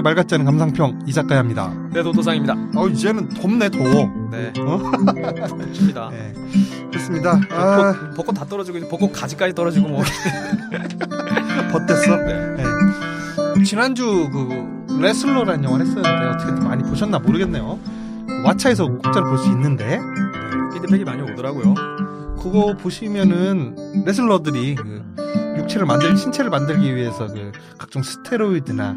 얼굴에 말 같지 않은 감상평 이작가야입니다. 네, 도도상입니다. 이제는 덥네 더워. 네. 춥니다. 네. 그렇습니다. 벚꽃 다 떨어지고 이제 벚꽃 가지까지 떨어지고 뭐. 벗됐어? 네. 네. 지난주 그 레슬러라는 영화를 했었는데 어떻게 많이 보셨나 모르겠네요. 왓챠에서 공짜로 볼 수 있는데 피드백이 많이 오더라고요. 그거 보시면은 레슬러들이 그 신체를 만들기 위해서 그 각종 스테로이드나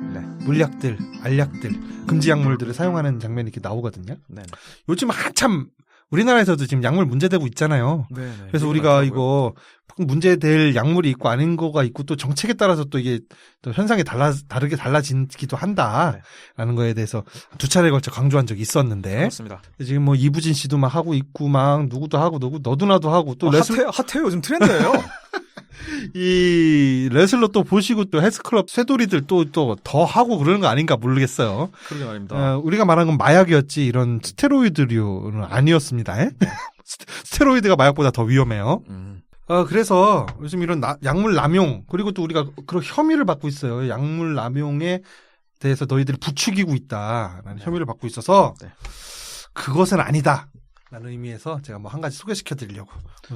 물약들, 알약들, 금지 약물들을 사용하는 장면이 이렇게 나오거든요. 네. 요즘 한참 우리나라에서도 지금 약물 문제되고 있잖아요. 네. 그래서 우리가 이거 문제될 약물이 있고 아닌 거가 있고 또 정책에 따라서 또 이게 또 현상이 다르게 달라지기도 한다라는 거에 대해서 두 차례에 걸쳐 강조한 적이 있었는데. 그렇습니다. 지금 뭐 이부진 씨도 막 하고 있고 막 누구도 하고 너도나도 하고 또 핫해요. 요즘 트렌드예요. 이 레슬러 또 보시고 또 헬스클럽 쇠돌이들 또 더 하고 그러는 거 아닌가 모르겠어요. 그러게 말입니다. 우리가 말한 건 마약이었지 이런 스테로이드류는 아니었습니다. 스테로이드가 마약보다 더 위험해요. 그래서 요즘 이런 약물 남용 그리고 또 우리가 그런 혐의를 받고 있어요. 약물 남용에 대해서 너희들이 부추기고 있다라는 혐의를 받고 있어서 그것은 아니다라는 의미에서 제가 뭐 한 가지 소개시켜 드리려고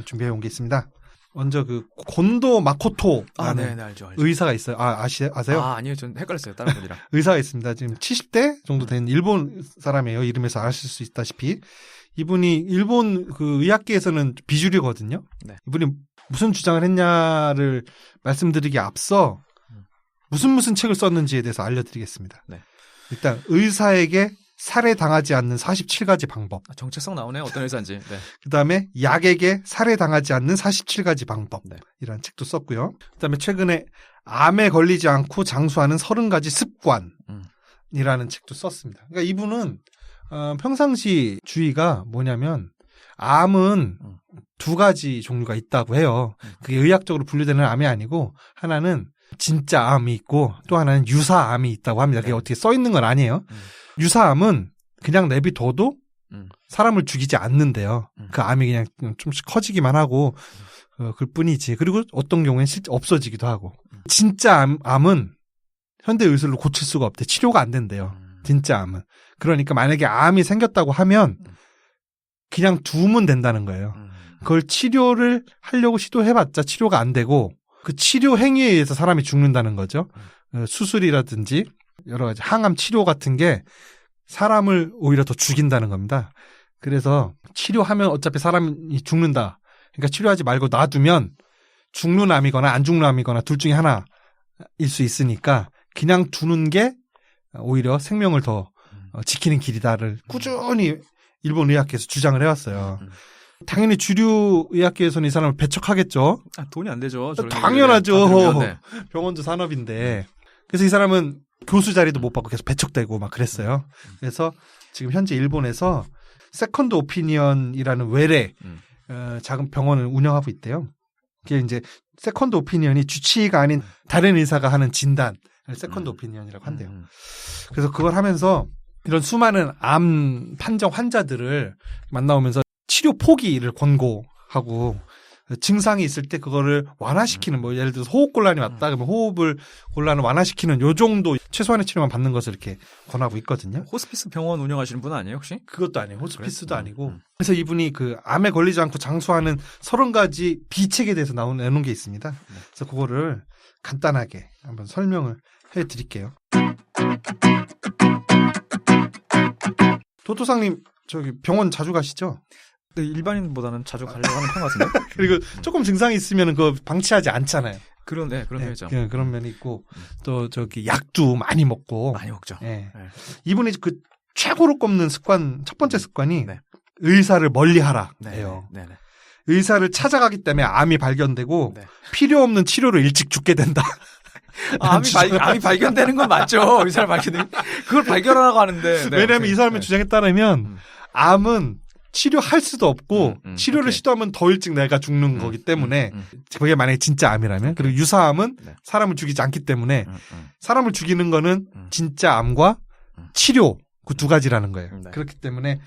준비해 온 게 있습니다. 먼저 그 곤도 마코토라는 알죠. 의사가 있어요. 아세요? 아니요. 전 헷갈렸어요. 다른 분이랑. 의사가 있습니다. 지금 70대 정도 된 일본 사람이에요. 이름에서 아실 수 있다시피. 이분이 일본 그 의학계에서는 비주류거든요. 네. 이분이 무슨 주장을 했냐를 말씀드리기 앞서 무슨 책을 썼는지에 대해서 알려드리겠습니다. 네. 일단 의사에게 살해당하지 않는 47가지 방법. 정체성 나오네요. 어떤 의사인지. 네. 그다음에 약에게 살해당하지 않는 47가지 방법. 이라는 책도 썼고요. 그다음에 최근에 암에 걸리지 않고 장수하는 30가지 습관이라는 책도 썼습니다. 그러니까 이분은 평상시 주의가 뭐냐면 암은 두 가지 종류가 있다고 해요. 그게 의학적으로 분류되는 암이 아니고 하나는 진짜 암이 있고 또 하나는 유사암이 있다고 합니다. 그게 어떻게 써 있는 건 아니에요. 유사암은 그냥 내비둬도 사람을 죽이지 않는데요. 그 암이 그냥 좀씩 커지기만 하고 그럴 뿐이지. 그리고 어떤 경우에는 실제 없어지기도 하고. 진짜 암은 현대의술로 고칠 수가 없대. 치료가 안 된대요. 진짜 암은. 그러니까 만약에 암이 생겼다고 하면 그냥 두면 된다는 거예요. 그걸 치료를 하려고 시도해봤자 치료가 안 되고 그 치료 행위에 의해서 사람이 죽는다는 거죠. 수술이라든지 여러 가지 항암 치료 같은 게 사람을 오히려 더 죽인다는 겁니다. 그래서 치료하면 어차피 사람이 죽는다. 그러니까 치료하지 말고 놔두면 죽는 암이거나 안 죽는 암이거나 둘 중에 하나일 수 있으니까 그냥 두는 게 오히려 생명을 더 지키는 길이다를 꾸준히 일본 의학계에서 주장을 해왔어요. 당연히 주류 의학계에서는 이 사람을 배척하겠죠. 돈이 안 되죠. 당연하죠. 병원도 산업인데. 그래서 이 사람은 교수 자리도 못 받고 계속 배척되고 막 그랬어요. 그래서 지금 현재 일본에서 세컨드 오피니언이라는 외래 작은 병원을 운영하고 있대요. 그게 이제 세컨드 오피니언이 주치의가 아닌 다른 의사가 하는 진단을 세컨드 오피니언이라고 한대요. 그래서 그걸 하면서 이런 수많은 암 판정 환자들을 만나오면서 치료 포기를 권고하고 증상이 있을 때 그거를 완화시키는 뭐 예를 들어서 호흡곤란이 왔다 그러면 곤란을 완화시키는 요 정도 최소한의 치료만 받는 것을 이렇게 권하고 있거든요. 호스피스 병원 운영하시는 분 아니에요 혹시? 그것도 아니에요. 호스피스도 아니고. 그래서 이분이 그 암에 걸리지 않고 장수하는 30가지 비책에 대해서 내놓은 게 있습니다. 그래서 그거를 간단하게 한번 설명을 해드릴게요. 도토상님 저기 병원 자주 가시죠? 네, 일반인보다는 자주 가려고 하는 편 같은데. 그리고 조금 증상이 있으면 그거 방치하지 않잖아요. 그런 면이죠. 그런 면이 있고 또 저기 약도 많이 먹고. 많이 먹죠. 네. 이분이 그 최고로 꼽는 습관 첫 번째 습관이 의사를 멀리하라예요. 의사를 찾아가기 때문에 암이 발견되고 필요 없는 치료로 일찍 죽게 된다. 암이 발견되는 건 맞죠. 의사를 그걸 발견하라고 하는데. 왜냐하면 이 사람의 주장에 따르면 암은 치료할 수도 없고 치료를 시도하면 더 일찍 내가 죽는 거기 때문에 그게 만약에 진짜 암이라면 그리고 유사암은 사람을 죽이지 않기 때문에 사람을 죽이는 거는 진짜 암과 치료 그 두 가지라는 거예요. 그렇기 때문에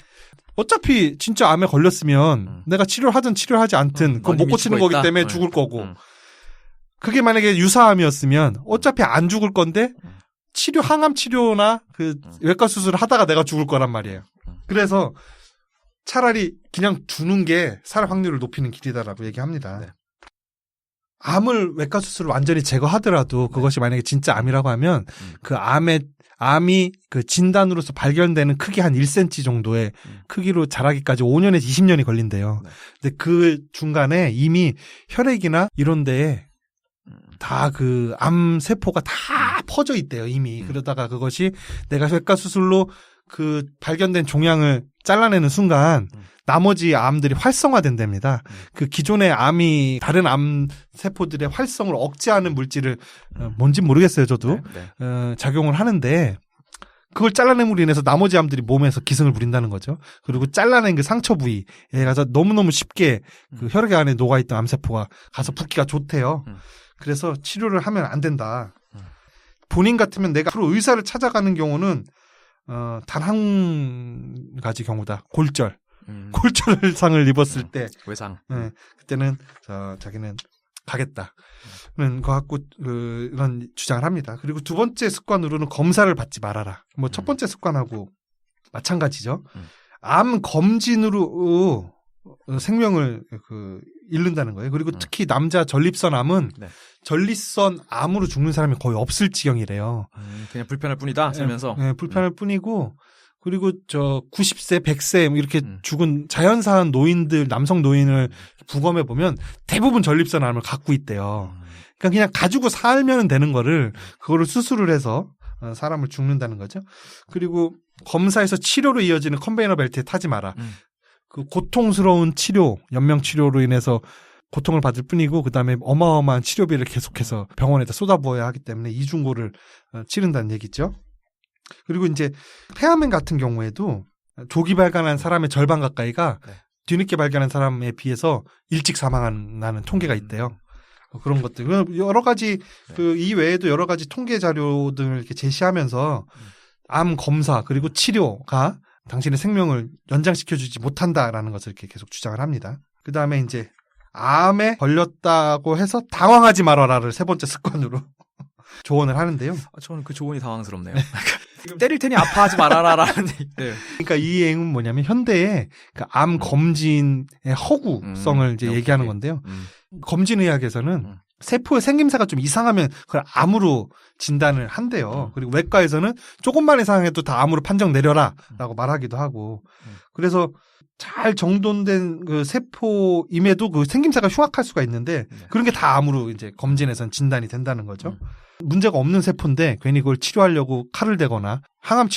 어차피 진짜 암에 걸렸으면 내가 치료를 하든 치료하지 않든 그건 못 고치는 거기 때문에 죽을 거고 그게 만약에 유사암이었으면 어차피 안 죽을 건데 항암 치료나 그 외과 수술을 하다가 내가 죽을 거란 말이에요. 그래서 차라리 그냥 두는 게 살 확률을 높이는 길이다라고 얘기합니다. 네. 암을 외과 수술을 완전히 제거하더라도 그것이 만약에 진짜 암이라고 하면 그 암이 그 진단으로서 발견되는 크기 한 1cm 정도의 크기로 자라기까지 5년에서 20년이 걸린대요. 네. 근데 그 중간에 이미 혈액이나 이런 데에 다 그 암 세포가 다 퍼져 있대요, 이미. 그러다가 그것이 내가 외과 수술로 그 발견된 종양을 잘라내는 순간 나머지 암들이 활성화된답니다. 그 기존의 암이 다른 암 세포들의 활성을 억제하는 물질을 뭔지 모르겠어요, 저도. 작용을 하는데 그걸 잘라냄으로 인해서 나머지 암들이 몸에서 기승을 부린다는 거죠. 그리고 잘라낸 그 상처 부위에 가서 너무너무 쉽게 그 혈액 안에 녹아있던 암세포가 가서 붓기가 좋대요. 그래서 치료를 하면 안 된다. 본인 같으면 내가 앞으로 의사를 찾아가는 경우는 단 한 가지 경우다. 골절상을 입었을 때 외상. 그때는 자기는 가겠다는 거 갖고 이런 주장을 합니다. 그리고 두 번째 습관으로는 검사를 받지 말아라. 뭐 첫 번째 습관하고 마찬가지죠. 암 검진으로 생명을 잃는다는 거예요. 그리고 특히 남자 전립선 암은 전립선 암으로 죽는 사람이 거의 없을 지경이래요. 그냥 불편할 뿐이다 살면서. 네, 불편할 뿐이고 그리고 90세, 100세 이렇게 죽은 자연사한 노인들, 남성 노인을 부검해 보면 대부분 전립선 암을 갖고 있대요. 그러니까 그냥 가지고 살면 되는 거를 그거를 수술을 해서 사람을 죽는다는 거죠. 그리고 검사에서 치료로 이어지는 컨베이너 벨트에 타지 마라. 그 고통스러운 치료, 연명 치료로 인해서 고통을 받을 뿐이고 그다음에 어마어마한 치료비를 계속해서 병원에다 쏟아부어야 하기 때문에 이중고를 치른다는 얘기죠. 그리고 이제 폐암 같은 경우에도 조기 발견한 사람의 절반 가까이가 뒤늦게 발견한 사람에 비해서 일찍 사망하는 통계가 있대요. 그런 것들 여러 가지 이 외에도 여러 가지 통계 자료들을 이렇게 제시하면서 암 검사 그리고 치료가 당신의 생명을 연장시켜주지 못한다라는 것을 이렇게 계속 주장을 합니다. 그 다음에 이제 암에 걸렸다고 해서 당황하지 말아라를 세 번째 습관으로 조언을 하는데요. 저는 그 조언이 당황스럽네요. 때릴 테니 아파하지 말아라라는. 그러니까 이 얘기는 뭐냐면 현대의 그 암 검진의 허구성을 이제 얘기하는 건데요. 검진의학에서는 세포의 생김새가 좀 이상하면 그걸 암으로 진단을 한대요. 그리고 외과에서는 조금만 이상해도 다 암으로 판정 내려라라고 말하기도 하고. 그래서 잘 정돈된 그 세포임에도 그 생김새가 흉악할 수가 있는데 그런 게 다 암으로 이제 검진에서는 진단이 된다는 거죠. 문제가 없는 세포인데 괜히 그걸 치료하려고 칼을 대거나 항암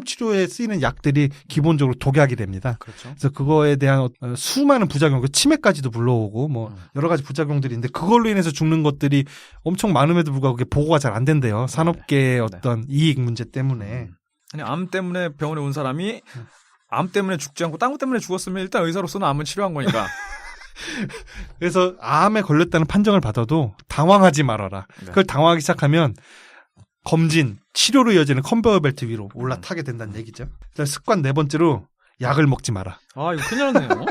치료에 쓰이는 약들이 기본적으로 독약이 됩니다. 그렇죠. 그래서 그거에 대한 수많은 부작용, 그 치매까지도 불러오고 뭐 여러 가지 부작용들이 있는데 그걸로 인해서 죽는 것들이 엄청 많음에도 불구하고 그게 보고가 잘 안 된대요. 산업계의 어떤 이익 문제 때문에. 아니, 암 때문에 병원에 온 사람이 암 때문에 죽지 않고 딴 것 때문에 죽었으면 일단 의사로서는 암은 치료한 거니까. 그래서 암에 걸렸다는 판정을 받아도 당황하지 말아라. 그걸 당황하기 시작하면 검진, 치료로 이어지는 컨베이어 벨트 위로 올라타게 된다는 얘기죠. 습관 네 번째로 약을 먹지 마라. 아, 이거 큰일 났네요.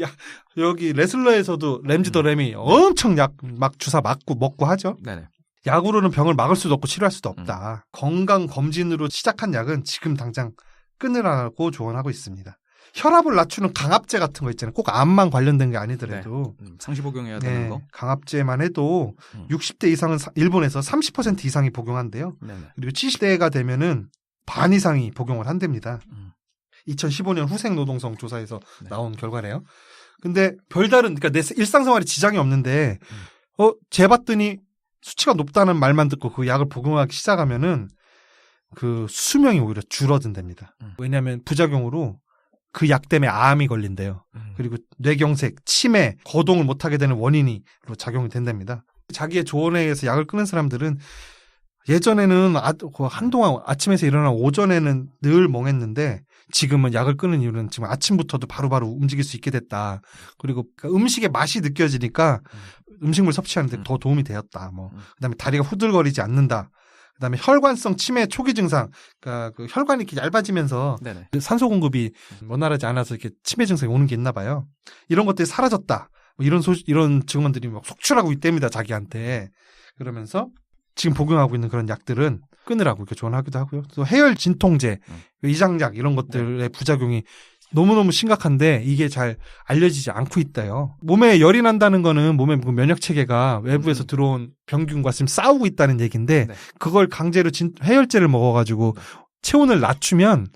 야, 여기 레슬러에서도 램지 더 램이 엄청 약 막 주사 맞고 먹고 하죠. 네네. 약으로는 병을 막을 수도 없고 치료할 수도 없다. 건강 검진으로 시작한 약은 지금 당장 끊으라고 조언하고 있습니다. 혈압을 낮추는 강압제 같은 거 있잖아요. 꼭 암만 관련된 게 아니더라도. 상시 복용해야 되는 거. 강압제만 해도 60대 이상은 일본에서 30% 이상이 복용한대요. 그리고 70대가 되면은 반 이상이 복용을 한답니다. 2015년 후생노동성 조사에서 나온 결과래요. 근데 별다른, 그러니까 내 일상생활에 지장이 없는데, 재봤더니 수치가 높다는 말만 듣고 그 약을 복용하기 시작하면은 그 수명이 오히려 줄어든답니다. 왜냐하면 부작용으로 그 약 때문에 암이 걸린대요. 그리고 뇌경색, 치매, 거동을 못하게 되는 원인으로 작용이 된답니다. 자기의 조언에 의해서 약을 끊은 사람들은 예전에는 한동안 아침에서 일어나 오전에는 늘 멍했는데 지금은 약을 끊은 이유는 지금 아침부터도 바로바로 움직일 수 있게 됐다. 그리고 음식의 맛이 느껴지니까 음식물 섭취하는 데 더 도움이 되었다. 그다음에 다리가 후들거리지 않는다. 그다음에 혈관성 치매 초기 증상, 그러니까 그 혈관이 이렇게 얇아지면서 산소 공급이 원활하지 않아서 이렇게 치매 증상이 오는 게 있나 봐요. 이런 것들이 사라졌다. 이런 증언들이 막 속출하고 있답니다. 자기한테. 그러면서 지금 복용하고 있는 그런 약들은 끊으라고 이렇게 조언하기도 하고요. 또 해열 진통제, 위장약 이런 것들의 부작용이 너무너무 심각한데 이게 잘 알려지지 않고 있다요. 몸에 열이 난다는 거는 몸의 면역 체계가 외부에서 들어온 병균과 지금 싸우고 있다는 얘기인데 네. 그걸 강제로 해열제를 먹어가지고 체온을 낮추면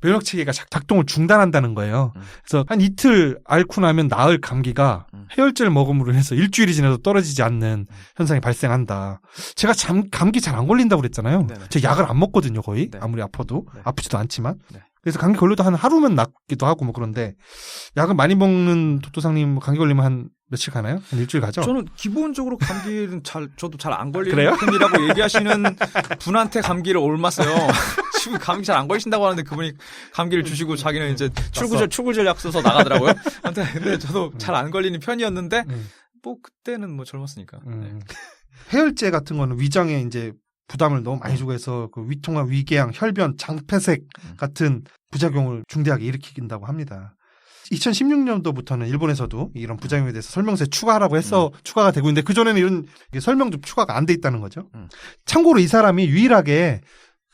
면역 체계가 작동을 중단한다는 거예요. 그래서 한 이틀 앓고 나면 나을 감기가 해열제를 먹음으로 해서 일주일이 지나도 떨어지지 않는 현상이 발생한다. 제가 감기 잘 안 걸린다고 그랬잖아요. 네네. 제가 약을 안 먹거든요, 거의. 네. 아무리 아파도. 네. 아프지도 않지만. 네. 그래서 감기 걸려도 한 하루면 낫기도 하고 뭐 그런데 약을 많이 먹는 도토상님 감기 걸리면 한 며칠 가나요? 한 일주일 가죠? 저는 기본적으로 감기는 저도 잘 안 걸리는 그래요? 편이라고 얘기하시는 분한테 감기를 옮았어요. 지금 감기 잘 안 걸리신다고 하는데 그분이 감기를 주시고 자기는 이제 출구절 약 써서 나가더라고요. 아무튼 근데 저도 잘 안 걸리는 편이었는데 뭐 그때는 뭐 젊었으니까. 네. 해열제 같은 거는 위장에 이제 부담을 너무 많이 주고 해서 그 위통과 위궤양, 혈변, 장폐색 같은 부작용을 중대하게 일으킨다고 합니다. 2016년도부터는 일본에서도 이런 부작용에 대해서 설명서에 추가하라고 해서 추가가 되고 있는데 그전에는 이런 설명 좀 추가가 안 돼 있다는 거죠. 참고로 이 사람이 유일하게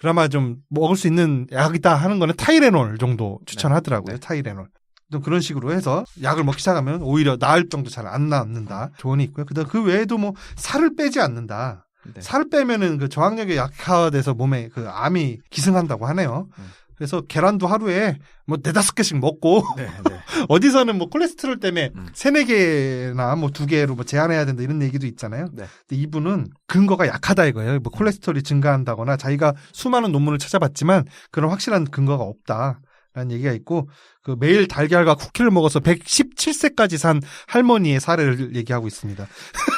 그나마 좀 먹을 수 있는 약이다 하는 거는 타이레놀 정도 추천하더라고요. 네. 타이레놀. 좀 그런 식으로 해서 약을 먹기 시작하면 오히려 나을 정도 잘 안 낫는다. 조언이 있고요. 그다음 그 외에도 뭐 살을 빼지 않는다. 네. 살을 빼면은 그 저항력이 약화돼서 몸에 그 암이 기승한다고 하네요. 그래서 계란도 하루에 뭐 4-5개씩 먹고 네, 네. 어디서는 뭐 콜레스테롤 때문에 3-4개나 뭐 2개로 뭐 제한해야 된다 이런 얘기도 있잖아요. 네. 근데 이분은 근거가 약하다 이거예요. 뭐 콜레스테롤이 증가한다거나 자기가 수많은 논문을 찾아봤지만 그런 확실한 근거가 없다라는 얘기가 있고 그 매일 달걀과 쿠키를 먹어서 117세까지 산 할머니의 사례를 얘기하고 있습니다.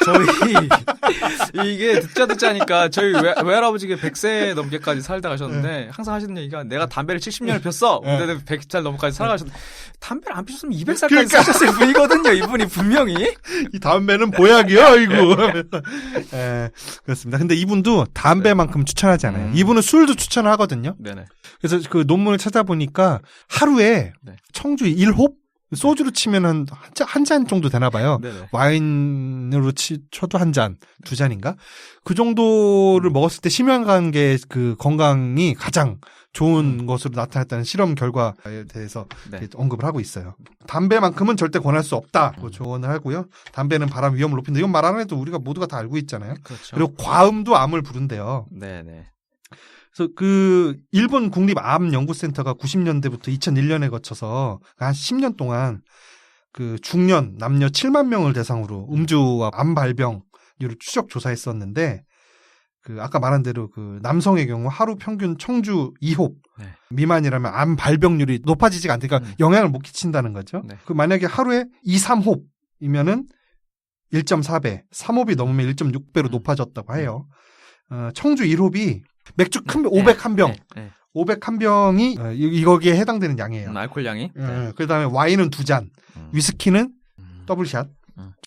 저희 이게 듣자 하니까 저희 외할아버지가 100세 넘게까지 살다 가셨는데 항상 하시는 얘기가 내가 담배를 70년을 폈어. 근데 100살 넘게까지 살아가셨는데 담배를 안 피셨으면 200살까지 그러니까. 사셨을 분이거든요. 이분이 분명히. 이 담배는 보약이요, 아이고. 예, 그렇습니다. 근데 이분도 담배만큼 추천하지 않아요. 이분은 술도 추천을 하거든요. 네네. 그래서 그 논문을 찾아보니까 하루에 네. 청주 1홉? 소주로 치면 한 잔 정도 되나 봐요. 네네. 와인으로 쳐도 한 잔, 2잔인가? 그 정도를 먹었을 때 심혈관계 그 건강이 가장 좋은 것으로 나타났다는 실험 결과에 대해서 네. 언급을 하고 있어요. 담배만큼은 절대 권할 수 없다고 조언을 하고요. 담배는 바람 위험을 높인다. 이건 말 안 해도 우리가 모두가 다 알고 있잖아요. 그렇죠. 그리고 과음도 암을 부른대요. 네네. 그래서 그 일본 국립암연구센터가 90년대부터 2001년에 거쳐서 한 10년 동안 그 중년 남녀 7만 명을 대상으로 음주와 암 발병률을 추적 조사했었는데 그 아까 말한 대로 그 남성의 경우 하루 평균 청주 2홉 네. 미만이라면 암 발병률이 높아지지가 않으니까 영향을 못 끼친다는 거죠. 네. 그 만약에 하루에 2, 3홉이면은 1.4배, 3홉이 넘으면 1.6배로 높아졌다고 해요. 청주 1홉이 맥주 큰 500 한 병. 500 한 병이 이거기에 해당되는 양이에요. 알코올 양이. 네. 그다음에 와인은 2잔, 위스키는 더블샷.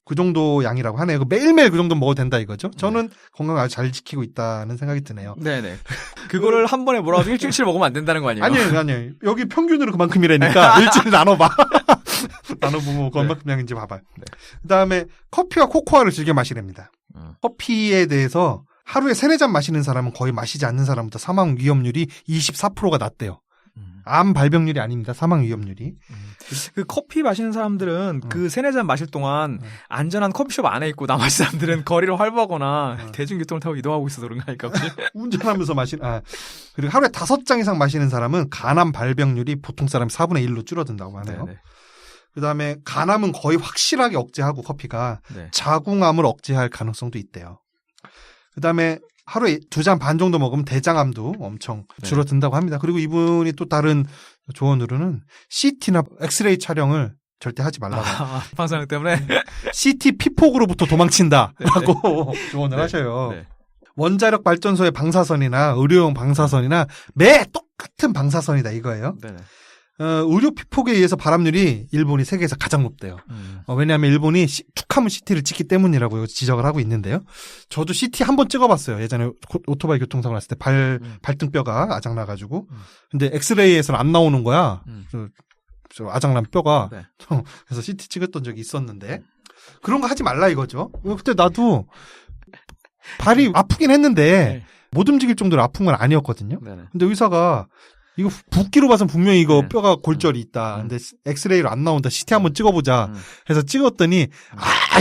그 정도 양이라고 하네요. 매일매일 그 정도 먹어도 된다 이거죠. 저는 건강 아주 잘 지키고 있다는 생각이 드네요. 네네. 그거를 한 번에 뭐라도 일주일치 먹으면 안 된다는 거 아니에요? 아니에요. 여기 평균으로 그만큼이라니까 일주일 나눠봐. 나눠보면 그만큼 양인지 봐봐요. 네. 그다음에 커피와 코코아를 즐겨 마시랍니다. 커피에 대해서 하루에 3-4잔 마시는 사람은 거의 마시지 않는 사람보다 사망 위험률이 24%가 낮대요. 암 발병률이 아닙니다. 사망 위험률이. 그 커피 마시는 사람들은 그 3-4잔 마실 동안 안전한 커피숍 안에 있고 나머지 사람들은 거리를 활보하거나 대중교통을 타고 이동하고 있어서 그런가 하니까. 운전하면서 그리고 하루에 5잔 이상 마시는 사람은 간암 발병률이 보통 사람 4분의 1로 줄어든다고 하네요. 네네. 그다음에 간암은 거의 확실하게 억제하고 커피가 네. 자궁암을 억제할 가능성도 있대요. 그다음에 하루에 2잔 반 정도 먹으면 대장암도 엄청 줄어든다고 합니다. 그리고 이분이 또 다른 조언으로는 CT나 엑스레이 촬영을 절대 하지 말라고. 방사능 때문에? CT 피폭으로부터 도망친다라고 조언을 하셔요. 네. 원자력 발전소의 방사선이나 의료용 방사선이나 매 똑같은 방사선이다 이거예요. 네. 의료 피폭에 의해서 발암률이 일본이 세계에서 가장 높대요. 왜냐하면 일본이 툭하면 CT를 찍기 때문이라고 지적을 하고 있는데요. 저도 CT 한번 찍어봤어요. 예전에 오토바이 교통사고 났을 때 발등뼈가 아작나가지고. 근데 엑스레이에서는 안 나오는 거야. 저 아작난 뼈가. 네. 그래서 CT 찍었던 적이 있었는데 그런 거 하지 말라 이거죠. 그때 나도 발이 아프긴 했는데 네. 못 움직일 정도로 아픈 건 아니었거든요. 네네. 근데 의사가 이거 붓기로 봐선 분명히 이거 네. 뼈가 골절이 있다. 근데 엑스레이로 안 나온다. CT 한번 찍어보자. 해서 찍었더니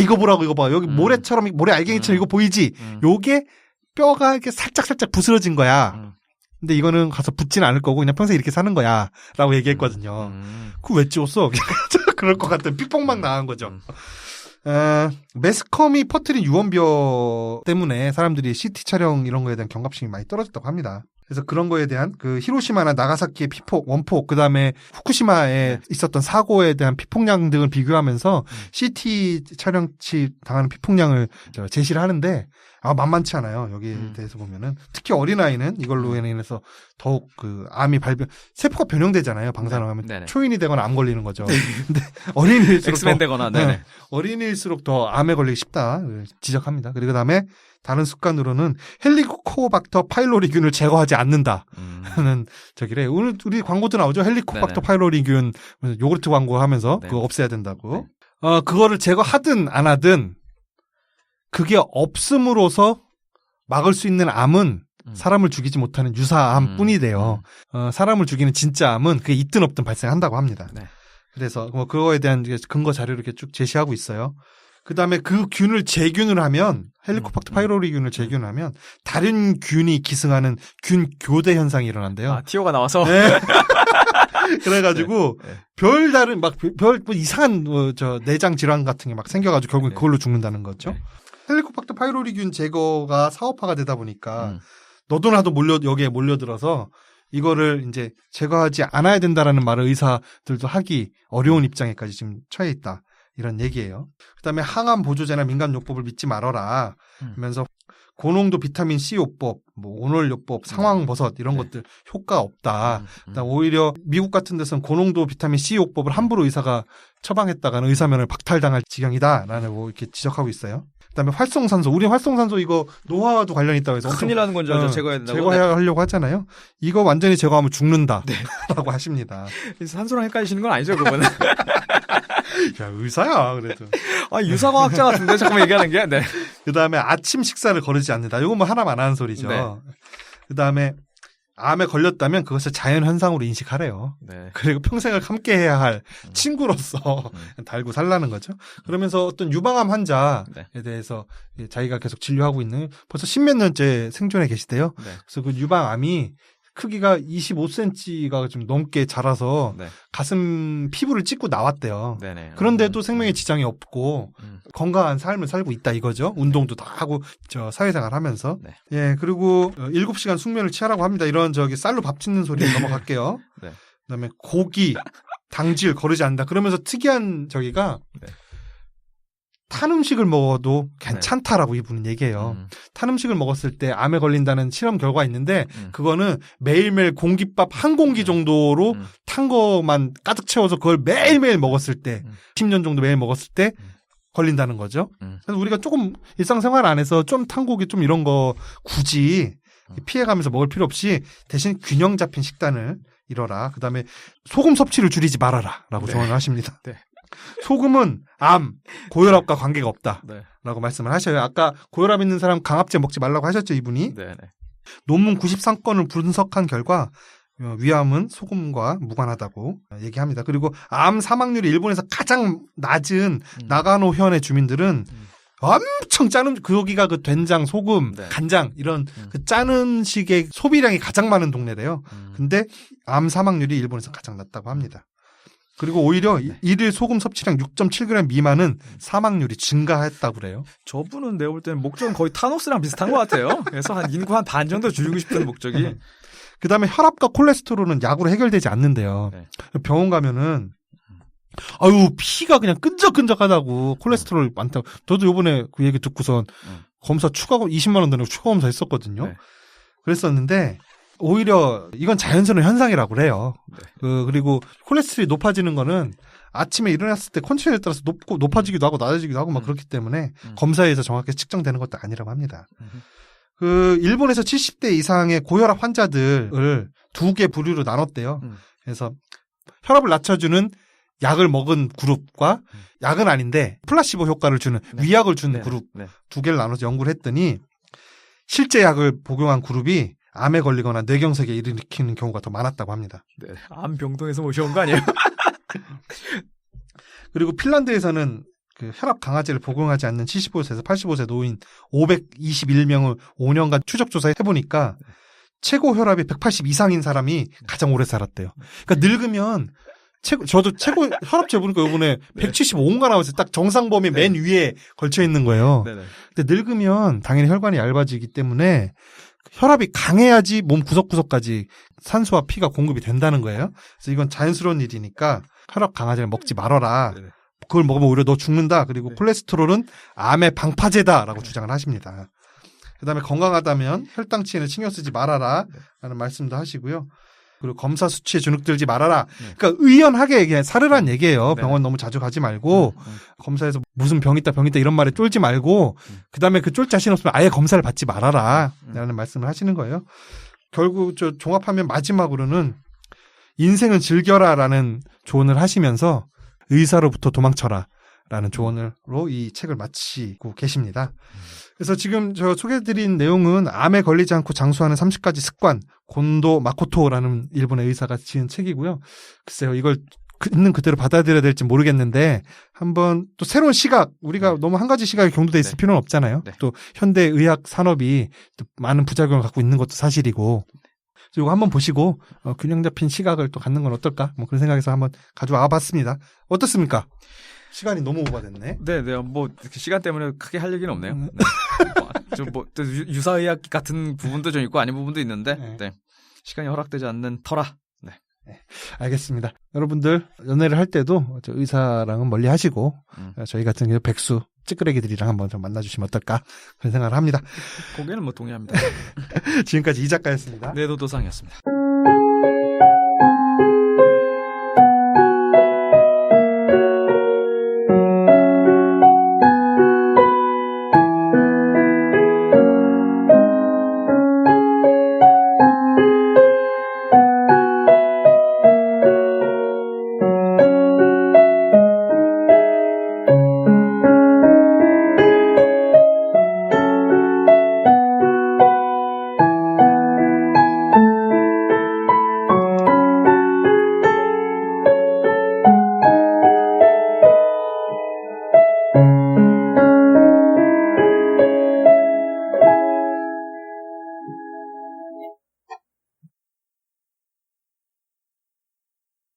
이거 보라고 이거 봐. 여기 모래처럼 모래 알갱이처럼 이거 보이지? 요게 뼈가 이렇게 살짝 부스러진 거야. 근데 이거는 가서 붙지는 않을 거고 그냥 평생 이렇게 사는 거야. 라고 얘기했거든요. 그거 왜 찍었어? 그럴 것 같은 픽폭만 나간 거죠. 매스컴이 퍼뜨린 유언비어 때문에 사람들이 CT 촬영 이런 거에 대한 경각심이 많이 떨어졌다고 합니다. 그래서 그런 거에 대한 그 히로시마나 나가사키의 피폭, 원폭, 그 다음에 후쿠시마에 있었던 사고에 대한 피폭량 등을 비교하면서 CT 촬영치 당하는 피폭량을 제시를 하는데 만만치 않아요. 여기에 대해서 보면은. 특히 어린아이는 이걸로 인해서 더욱 그 암이 세포가 변형되잖아요. 방사능하면. 네네. 초인이 되거나 암 걸리는 거죠. 근데 어린이일수록 엑스맨 되거나, 네네. 어린이일수록 더 암에 걸리기 쉽다. 지적합니다. 그리고 그다음에 다른 습관으로는 헬리코박터 파일로리균을 제거하지 않는다. 하는 저기래. 오늘 우리 광고도 나오죠. 헬리코박터 네네. 파일로리균 요구르트 광고 하면서 네. 그거 없애야 된다고. 그거를 제거하든 안 하든 그게 없음으로써 막을 수 있는 암은 사람을 죽이지 못하는 유사암 뿐이래요. 사람을 죽이는 진짜 암은 그게 있든 없든 발생한다고 합니다. 네. 그래서 뭐 그거에 대한 근거 자료를 이렇게 쭉 제시하고 있어요. 그 다음에 그 균을 재균을 하면 헬리코박터 파이로리균을 재균을 하면 다른 균이 기승하는 균 교대 현상이 일어난대요. 티오가 나와서. 네. 그래가지고 네. 별다른 뭐 이상한 내장 질환 같은 게 막 생겨가지고 결국 그걸로 죽는다는 거죠. 네. 헬리코박터 파이로리균 제거가 사업화가 되다 보니까 너도 나도 여기에 몰려들어서 이거를 이제 제거하지 않아야 된다라는 말을 의사들도 하기 어려운 입장에까지 지금 처해 있다. 이런 얘기예요. 그다음에 항암 보조제나 민간요법을 믿지 말아라 하면서 고농도 비타민 C 요법, 뭐 온월요법, 상황버섯 이런 것들 효과 없다. 그다음 오히려 미국 같은 데서는 고농도 비타민 C 요법을 함부로 의사가 처방했다가는 의사면을 박탈당할 지경이다라는 뭐 이렇게 지적하고 있어요. 그다음에 활성산소, 우리 활성산소 이거 노화와도 관련이 있다고 해서 큰일 나는 건 줄 알죠. 제거해야 된다고. 제거하려고 하잖아요. 이거 완전히 제거하면 죽는다라고 하십니다. 산소랑 헷갈리시는 건 아니죠, 그거는. 야, 의사야 그래도. 유사과학자 같은데 잠깐만 얘기하는 게. 네. 그다음에 아침 식사를 거르지 않는다. 이건 뭐 하나만 하는 소리죠. 네. 그다음에 암에 걸렸다면 그것을 자연현상으로 인식하래요. 네. 그리고 평생을 함께해야 할 친구로서 달고 살라는 거죠. 그러면서 어떤 유방암 환자에 대해서 자기가 계속 진료하고 있는 벌써 10몇 년째 생존해 계시대요. 네. 그래서 그 유방암이 크기가 25cm가 좀 넘게 자라서 가슴 피부를 찍고 나왔대요. 네네. 그런데도 생명에 지장이 없고 건강한 삶을 살고 있다 이거죠. 운동도 다 하고 사회생활 하면서. 네. 예, 그리고 7시간 숙면을 취하라고 합니다. 이런 쌀로 밥 짓는 소리 넘어갈게요. 네. 그다음에 고기, 당질 거르지 않는다. 그러면서 특이한 저기가 탄 음식을 먹어도 괜찮다라고 이분은 얘기해요. 탄 음식을 먹었을 때 암에 걸린다는 실험 결과가 있는데 그거는 매일매일 공깃밥 한 공기 정도로 탄 거만 가득 채워서 그걸 매일매일 먹었을 때 10년 정도 매일 먹었을 때 걸린다는 거죠. 그래서 우리가 조금 일상생활 안에서 좀 탄 고기 좀 이런 거 굳이 피해가면서 먹을 필요 없이 대신 균형 잡힌 식단을 이뤄라. 그다음에 소금 섭취를 줄이지 말아라 라고 조언을 하십니다. 네. 소금은 암, 고혈압과 관계가 없다라고 네. 말씀을 하셔요. 아까 고혈압 있는 사람 강압제 먹지 말라고 하셨죠, 이분이? 네. 논문 93건을 분석한 결과 위암은 소금과 무관하다고 얘기합니다. 그리고 암 사망률이 일본에서 가장 낮은 나가노현의 주민들은 엄청 짠 여기가 그 된장, 소금, 간장 이런 그 짠 음식의 소비량이 가장 많은 동네래요. 근데 암 사망률이 일본에서 가장 낮다고 합니다. 그리고 오히려 일일 소금 섭취량 6.7g 미만은 사망률이 증가했다고 그래요. 저분은 내가 볼 때는 목적은 거의 타노스랑 비슷한 것 같아요. 그래서 인구 한 반 정도 줄이고 싶은 목적이. 그다음에 혈압과 콜레스테롤은 약으로 해결되지 않는데요. 네. 병원 가면은 피가 그냥 끈적끈적하다고 콜레스테롤 많다고. 저도 요번에 그 얘기 듣고선 검사 20만 원 내고 추가 검사 했었거든요. 네. 그랬었는데 오히려 이건 자연스러운 현상이라고 그래요. 네. 그리고 콜레스테롤이 높아지는 거는 아침에 일어났을 때 컨디션에 따라서 높아지기도 하고 낮아지기도 하고 막 그렇기 때문에 검사에서 정확히 측정되는 것도 아니라고 합니다. 일본에서 70대 이상의 고혈압 환자들을 2개 부류로 나눴대요. 그래서 혈압을 낮춰주는 약을 먹은 그룹과 약은 아닌데 플라시보 효과를 주는 위약을 주는 그룹 2개를 나눠서 연구를 했더니 실제 약을 복용한 그룹이 암에 걸리거나 뇌경색에 일으키는 경우가 더 많았다고 합니다. 네. 암병동에서 모셔온 거 아니에요? 그리고 핀란드에서는 그 혈압 강화제를 복용하지 않는 75세에서 85세 노인 521명을 5년간 추적 조사해 보니까 최고 혈압이 180 이상인 사람이 가장 오래 살았대요. 그러니까 늙으면 저도 최고 혈압 재보니까 이번에 175인가 나왔어요. 딱 정상 범위 맨 위에 걸쳐 있는 거예요. 네네. 근데 늙으면 당연히 혈관이 얇아지기 때문에 혈압이 강해야지 몸 구석구석까지 산소와 피가 공급이 된다는 거예요. 그래서 이건 자연스러운 일이니까 혈압 강화제를 먹지 말아라. 네네. 그걸 먹으면 오히려 너 죽는다. 그리고 네. 콜레스테롤은 암의 방파제다라고 주장을 하십니다. 그다음에 건강하다면 혈당치에는 신경 쓰지 말아라 라는 말씀도 하시고요. 그리고 검사 수치에 주눅들지 말아라. 그러니까 의연하게 얘기해 사르란 얘기예요. 병원 너무 자주 가지 말고 검사에서 무슨 병 있다 이런 말에 쫄지 말고 그다음에 그 쫄 자신 없으면 아예 검사를 받지 말아라 라는 말씀을 하시는 거예요. 결국 저 종합하면 마지막으로는 인생은 즐겨라라는 조언을 하시면서 의사로부터 도망쳐라 라는 조언으로 이 책을 마치고 계십니다. 그래서 지금 저 소개해드린 내용은 암에 걸리지 않고 장수하는 30가지 습관, 곤도 마코토라는 일본의 의사가 지은 책이고요. 글쎄요, 이걸 있는 그대로 받아들여야 될지 모르겠는데 한번 또 새로운 시각, 우리가 너무 한 가지 시각에 경도돼 있을 필요는 없잖아요. 또 현대 의학 산업이 또 많은 부작용을 갖고 있는 것도 사실이고 이거 한번 보시고 균형 잡힌 시각을 또 갖는 건 어떨까? 뭐 그런 생각에서 한번 가져와 봤습니다. 어떻습니까? 시간이 너무 오버됐네. 네. 뭐 시간 때문에 크게 할 얘기는 없네요. 네. 또 유사의학 같은 부분도 좀 있고 아닌 부분도 있는데 네. 시간이 허락되지 않는 터라. 네. 알겠습니다. 여러분들 연애를 할 때도 저 의사랑은 멀리 하시고 저희 같은 경우 백수 찌끄레기들이랑 한번 좀 만나주시면 어떨까 그런 생각을 합니다. 거기는 뭐 동의합니다. 지금까지 이 작가였습니다. 네, 노도상이었습니다.